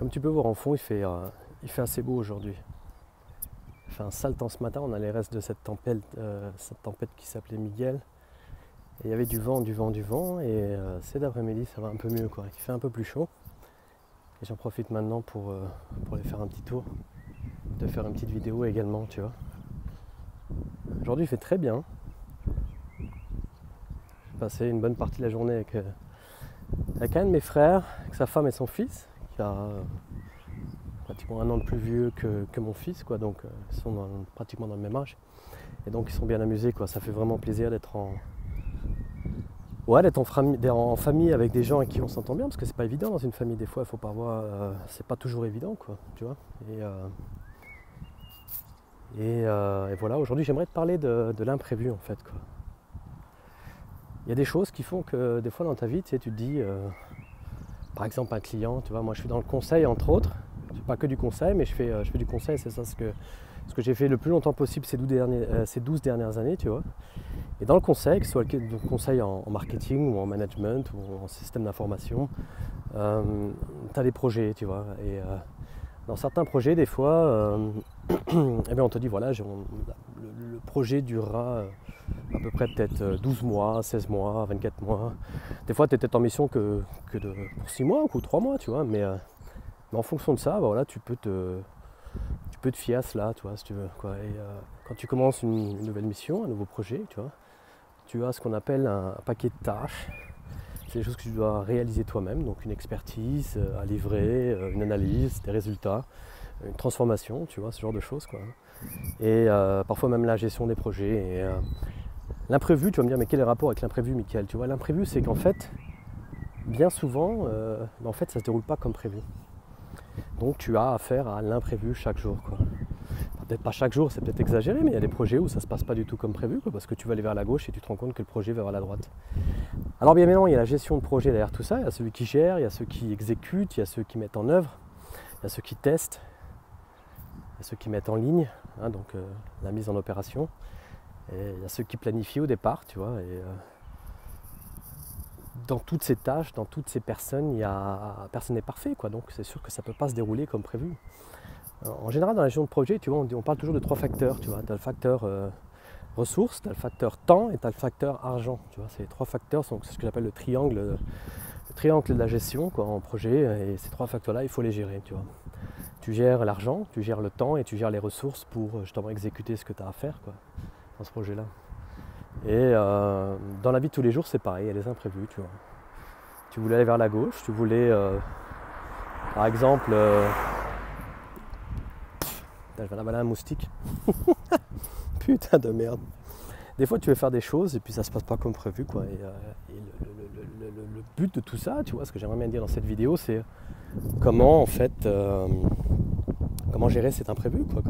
Comme tu peux voir en fond, il fait assez beau aujourd'hui. Il fait un sale temps ce matin, on a les restes de cette tempête qui s'appelait Miguel. Et il y avait du vent, et cet après-midi ça va un peu mieux quoi. Il fait un peu plus chaud. Et j'en profite maintenant pour aller faire un petit tour, de faire une petite vidéo également, tu vois. Aujourd'hui il fait très bien. J'ai passé une bonne partie de la journée avec un de mes frères, avec sa femme et son fils, qui a pratiquement un an de plus vieux que mon fils, quoi, donc ils sont pratiquement dans le même âge. Et donc ils sont bien amusés, quoi. Ça fait vraiment plaisir d'être en famille avec des gens avec qui on s'entend bien, parce que c'est pas évident dans une famille, des fois il faut pas voir, c'est pas toujours évident, quoi, tu vois. Et voilà, aujourd'hui j'aimerais te parler de l'imprévu en fait, quoi. Il y a des choses qui font que des fois dans ta vie, tu sais, tu te dis, par exemple un client, tu vois, moi je suis dans le conseil entre autres, je fais pas que du conseil, mais je fais du conseil, c'est ça ce que j'ai fait le plus longtemps possible ces 12 dernières années, tu vois. Et dans le conseil, que ce soit le conseil en marketing ou en management ou en système d'information, tu as des projets, tu vois. Et dans certains projets, des fois, eh bien on te dit, voilà, le projet durera à peu près peut-être 12 mois, 16 mois, 24 mois. Des fois, tu es peut-être en mission pour 6 mois ou 3 mois, tu vois. Mais en fonction de ça, bah, voilà, tu peux te fier à cela, tu vois, si tu veux, quoi. Et quand tu commences une nouvelle mission, un nouveau projet, tu vois, tu as ce qu'on appelle un paquet de tâches. C'est des choses que tu dois réaliser toi-même, donc une expertise à livrer, une analyse, des résultats, une transformation, tu vois, ce genre de choses, quoi. Et parfois même la gestion des projets. Et l'imprévu, tu vas me dire, mais quel est le rapport avec l'imprévu, Mickaël? Tu vois, l'imprévu, c'est qu'en fait, bien souvent, en fait, ça ne se déroule pas comme prévu. Donc tu as affaire à l'imprévu chaque jour, quoi. Peut-être pas chaque jour, c'est peut-être exagéré, mais il y a des projets où ça se passe pas du tout comme prévu, quoi, parce que tu vas aller vers la gauche et tu te rends compte que le projet va vers la droite. Alors bien évidemment, il y a la gestion de projet derrière tout ça, il y a celui qui gère, il y a ceux qui exécutent, il y a ceux qui mettent en œuvre, il y a ceux qui testent, il y a ceux qui mettent en ligne, hein, donc la mise en opération, et il y a ceux qui planifient au départ, tu vois. Et dans toutes ces tâches, dans toutes ces personnes, personne n'est parfait, quoi, donc c'est sûr que ça ne peut pas se dérouler comme prévu. En général, dans la gestion de projet, tu vois, on parle toujours de 3 facteurs. Tu vois, tu as le facteur ressources, tu as le facteur temps et tu as le facteur argent. Tu vois, ces 3 facteurs sont ce que j'appelle le triangle de la gestion, quoi, en projet. Et ces 3 facteurs-là, il faut les gérer. Tu vois. Tu gères l'argent, tu gères le temps et tu gères les ressources pour justement exécuter ce que tu as à faire, quoi, dans ce projet-là. Et dans la vie de tous les jours, c'est pareil, il y a des imprévus. Tu vois. Tu voulais aller vers la gauche, tu voulais, par exemple... je vais avaler un moustique. Putain de merde. Des fois tu veux faire des choses et puis ça se passe pas comme prévu, quoi. Et le but de tout ça, tu vois, ce que j'aimerais bien dire dans cette vidéo, c'est comment en fait comment gérer cet imprévu, quoi,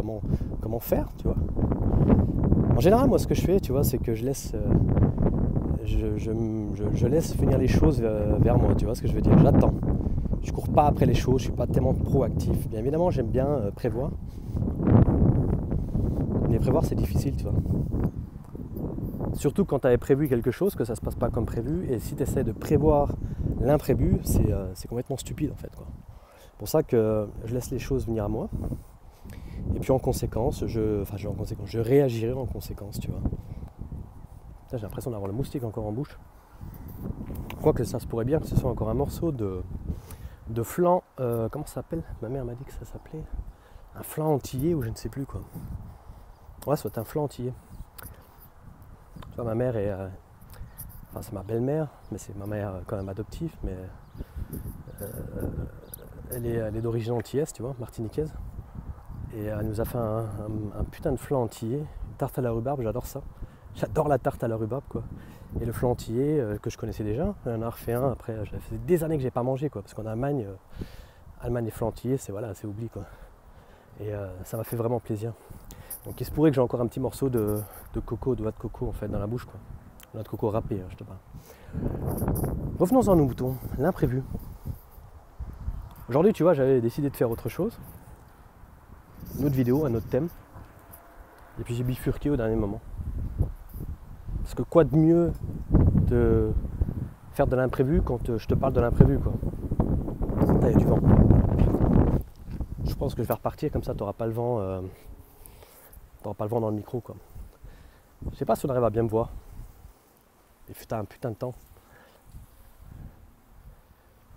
comment faire, tu vois. En général, moi ce que je fais, tu vois, c'est que je laisse venir les choses vers moi, tu vois ce que je veux dire. J'attends. Je cours pas après les choses, je suis pas tellement proactif. Bien évidemment, j'aime bien prévoir. Mais prévoir, c'est difficile, tu vois. Surtout quand tu avais prévu quelque chose, que ça se passe pas comme prévu. Et si tu essaies de prévoir l'imprévu, c'est complètement stupide, en fait, quoi. C'est pour ça que je laisse les choses venir à moi. Et puis en conséquence, je réagirai en conséquence, tu vois. J'ai l'impression d'avoir le moustique encore en bouche. Quoique ça se pourrait bien que ce soit encore un morceau de flan, comment ça s'appelle? Ma mère m'a dit que ça s'appelait un flan antillais ou je ne sais plus, quoi. Ouais, soit un flan antillais. Tu vois, ma mère est... enfin, c'est ma belle-mère, mais c'est ma mère quand même adoptive, mais elle est d'origine antillaise, tu vois, martiniquaise. Et elle nous a fait un putain de flan antillais, une tarte à la rhubarbe, j'adore ça. J'adore la tarte à la rhubarbe, quoi. Et le flan antillais, que je connaissais déjà, j'en ai refait un après, ça fait des années que j'ai pas mangé, quoi, parce qu'en Allemagne, et flan antillais, c'est oubli, quoi. Et ça m'a fait vraiment plaisir. Donc il se pourrait que j'ai encore un petit morceau de coco, de noix de coco en fait dans la bouche, quoi. Noix de coco râpée, je te parle. Revenons-en à nos moutons, l'imprévu. Aujourd'hui, tu vois, j'avais décidé de faire autre chose. Une autre vidéo, un autre thème. Et puis j'ai bifurqué au dernier moment. Parce que quoi de mieux de faire de l'imprévu quand je te parle de l'imprévu, quoi. Là, il y a du vent. Je pense que je vais repartir comme ça, tu n'auras pas le vent, dans le micro, quoi. Je sais pas si on arrive à bien me voir. Il fut un putain de temps.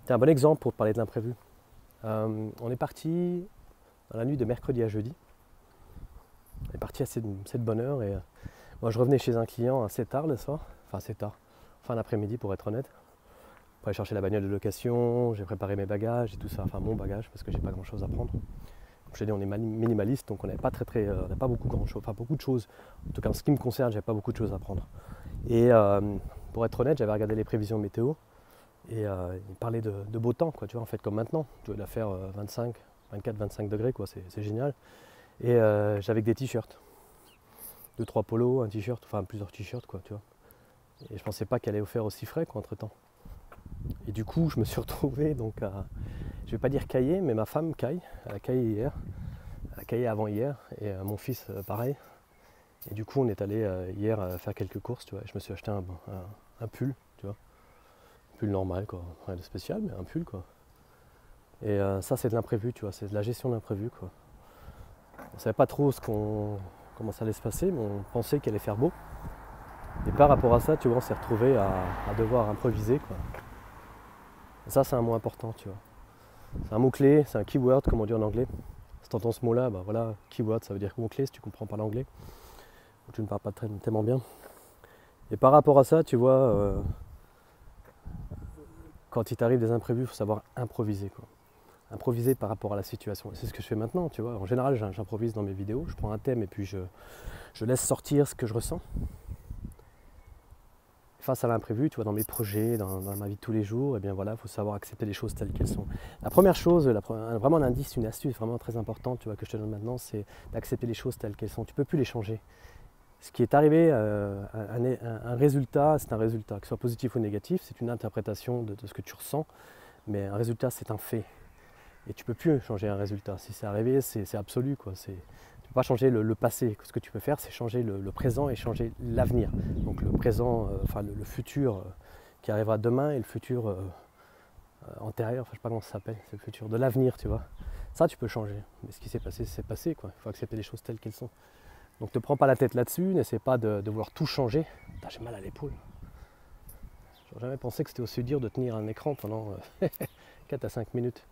C'est un bon exemple pour te parler de l'imprévu. On est parti dans la nuit de mercredi à jeudi. On est parti assez de bonne heure et moi je revenais chez un client assez tard le soir, enfin assez tard, fin d'après-midi pour être honnête. Pour aller chercher la bagnole de location, j'ai préparé mes bagages et tout ça, enfin mon bagage parce que j'ai pas grand chose à prendre. Comme je t'ai dit, on est minimaliste donc on n'avait pas on n'a pas beaucoup de choses. En tout cas en ce qui me concerne, j'avais pas beaucoup de choses à prendre. Et pour être honnête, j'avais regardé les prévisions météo et il parlait de beau temps, quoi, tu vois, en fait comme maintenant. Tu dois faire 24-25 degrés, quoi, c'est génial. Et j'avais que des t-shirts. 2-3 polos, un t-shirt, enfin plusieurs t-shirts, quoi, tu vois. Et je pensais pas qu'elle allait faire aussi frais, quoi, entre temps. Et du coup, je me suis retrouvé donc à, je vais pas dire cailler, mais ma femme caille. Elle a caillé hier, elle a caillé avant hier, et mon fils pareil. Et du coup, on est allé hier faire quelques courses, tu vois. Je me suis acheté un pull, tu vois, un pull normal, quoi, rien de spécial, mais un pull, quoi. Et ça, c'est de l'imprévu, tu vois, c'est de la gestion de l'imprévu, quoi. On savait pas trop comment ça allait se passer, mais on pensait qu'il allait faire beau. Et par rapport à ça, tu vois, on s'est retrouvé à devoir improviser, quoi. Et ça, c'est un mot important, tu vois. C'est un mot-clé, c'est un keyword, comme on dit en anglais. Si tu entends ce mot-là, bah voilà, keyword, ça veut dire mot-clé si tu comprends pas l'anglais. Ou tu ne parles pas tellement bien. Et par rapport à ça, tu vois, quand il t'arrive des imprévus, il faut savoir improviser, quoi. Improviser par rapport à la situation. Et c'est ce que je fais maintenant, tu vois. En général, j'improvise dans mes vidéos, je prends un thème et puis je laisse sortir ce que je ressens. Face à l'imprévu, tu vois, dans mes projets, dans ma vie de tous les jours, et bien voilà, il faut savoir accepter les choses telles qu'elles sont. La première chose, vraiment un indice, une astuce vraiment très importante, tu vois, que je te donne maintenant, c'est d'accepter les choses telles qu'elles sont. Tu ne peux plus les changer. Ce qui est arrivé, un résultat, c'est un résultat, que ce soit positif ou négatif, c'est une interprétation de ce que tu ressens, mais un résultat, c'est un fait. Et tu ne peux plus changer un résultat. Si c'est arrivé, c'est absolu, quoi. Tu ne peux pas changer le passé. Ce que tu peux faire, c'est changer le présent et changer l'avenir. Donc le présent, enfin le futur qui arrivera demain et le futur antérieur, enfin je ne sais pas comment ça s'appelle, c'est le futur de l'avenir, tu vois. Ça, tu peux changer. Mais ce qui s'est passé, c'est passé, quoi. Il faut accepter les choses telles qu'elles sont. Donc ne te prends pas la tête là-dessus, n'essaie pas de vouloir tout changer. Putain, j'ai mal à l'épaule. J'aurais jamais pensé que c'était aussi dur de tenir un écran pendant 4 à 5 minutes.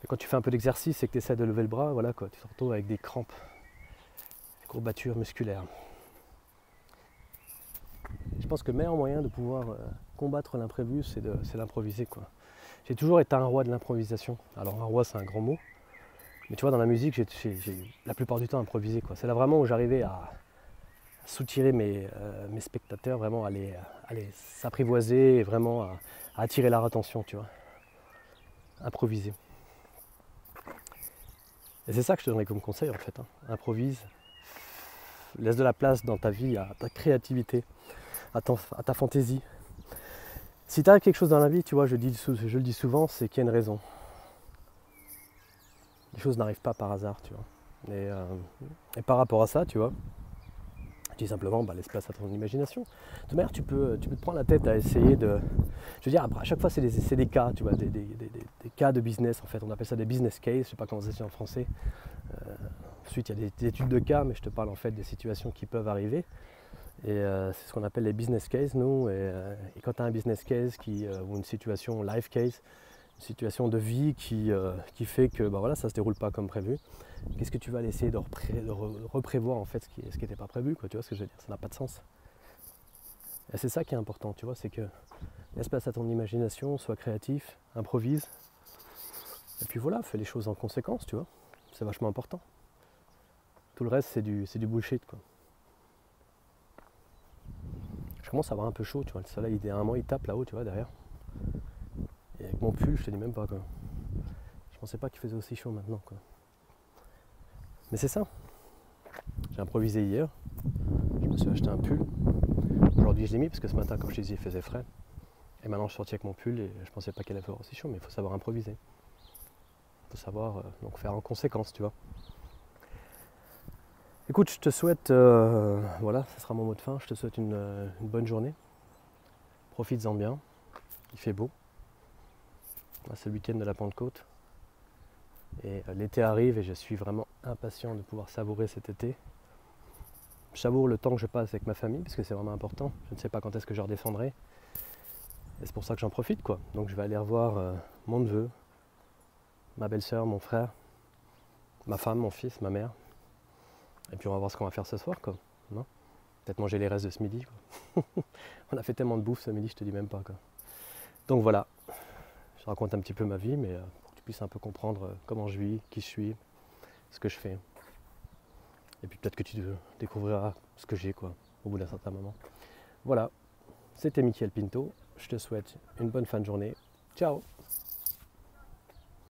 Et quand tu fais un peu d'exercice et que tu essaies de lever le bras, voilà quoi, tu te retrouves avec des crampes, des courbatures musculaires. Je pense que le meilleur moyen de pouvoir combattre l'imprévu, c'est l'improviser, quoi. J'ai toujours été un roi de l'improvisation. Alors un roi, c'est un grand mot. Mais tu vois, dans la musique, j'ai la plupart du temps improvisé, quoi. C'est là vraiment où j'arrivais à soutirer mes spectateurs, vraiment à les s'apprivoiser et vraiment à attirer leur attention, tu vois. Improviser. Et c'est ça que je te donnerais comme conseil en fait, hein. Improvise, laisse de la place dans ta vie à ta créativité, à ta fantaisie. Si tu as quelque chose dans la vie, tu vois, je le dis souvent, c'est qu'il y a une raison. Les choses n'arrivent pas par hasard, tu vois. Et par rapport à ça, tu vois, je dis simplement, laisse place à ton imagination. De toute manière, tu peux te prendre la tête à essayer de... Je veux dire, après, à chaque fois, c'est des cas, tu vois, des cas de business, en fait. On appelle ça des business cases, je ne sais pas comment c'est en français. Ensuite, il y a des études de cas, mais je te parle en fait des situations qui peuvent arriver. Et c'est ce qu'on appelle les business cases, nous. Et quand tu as un business case ou une situation life case, une situation de vie qui fait que voilà, ça ne se déroule pas comme prévu, qu'est-ce que tu vas aller essayer de reprévoir en fait ce qui n'était pas prévu, quoi, tu vois ce que je veux dire, ça n'a pas de sens. Et c'est ça qui est important, tu vois, c'est que laisse place à ton imagination, sois créatif, improvise, et puis voilà, fais les choses en conséquence, tu vois, c'est vachement important. Tout le reste, c'est du bullshit, quoi. Je commence à avoir un peu chaud, tu vois, le soleil, idéalement, il tape là-haut, tu vois, derrière. Et avec mon pull, je te dis même pas, quoi. Je pensais pas qu'il faisait aussi chaud maintenant, quoi. Mais c'est ça. J'ai improvisé hier. Je me suis acheté un pull. Aujourd'hui, je l'ai mis parce que ce matin, comme je te disais, il faisait frais. Et maintenant, je suis sorti avec mon pull et je pensais pas qu'il allait faire aussi chaud, mais il faut savoir improviser. Il faut savoir donc faire en conséquence, tu vois. Écoute, je te souhaite, voilà, ce sera mon mot de fin. Je te souhaite une bonne journée. Profites-en bien. Il fait beau. Là, c'est le week-end de la Pentecôte. Et l'été arrive et je suis vraiment impatient de pouvoir savourer cet été. Je savoure le temps que je passe avec ma famille parce que c'est vraiment important. Je ne sais pas quand est-ce que je redescendrai. Et c'est pour ça que j'en profite quoi. Donc je vais aller revoir mon neveu, ma belle-sœur, mon frère, ma femme, mon fils, ma mère. Et puis on va voir ce qu'on va faire ce soir quoi. Non, peut-être manger les restes de ce midi quoi. On a fait tellement de bouffe ce midi, je te dis même pas quoi. Donc voilà, je raconte un petit peu ma vie, mais pour que tu puisses un peu comprendre comment je vis, qui je suis, ce que je fais. Et puis peut-être que tu découvriras ce que j'ai quoi, au bout d'un certain moment. Voilà, c'était Mickaël Pinto. Je te souhaite une bonne fin de journée. Ciao!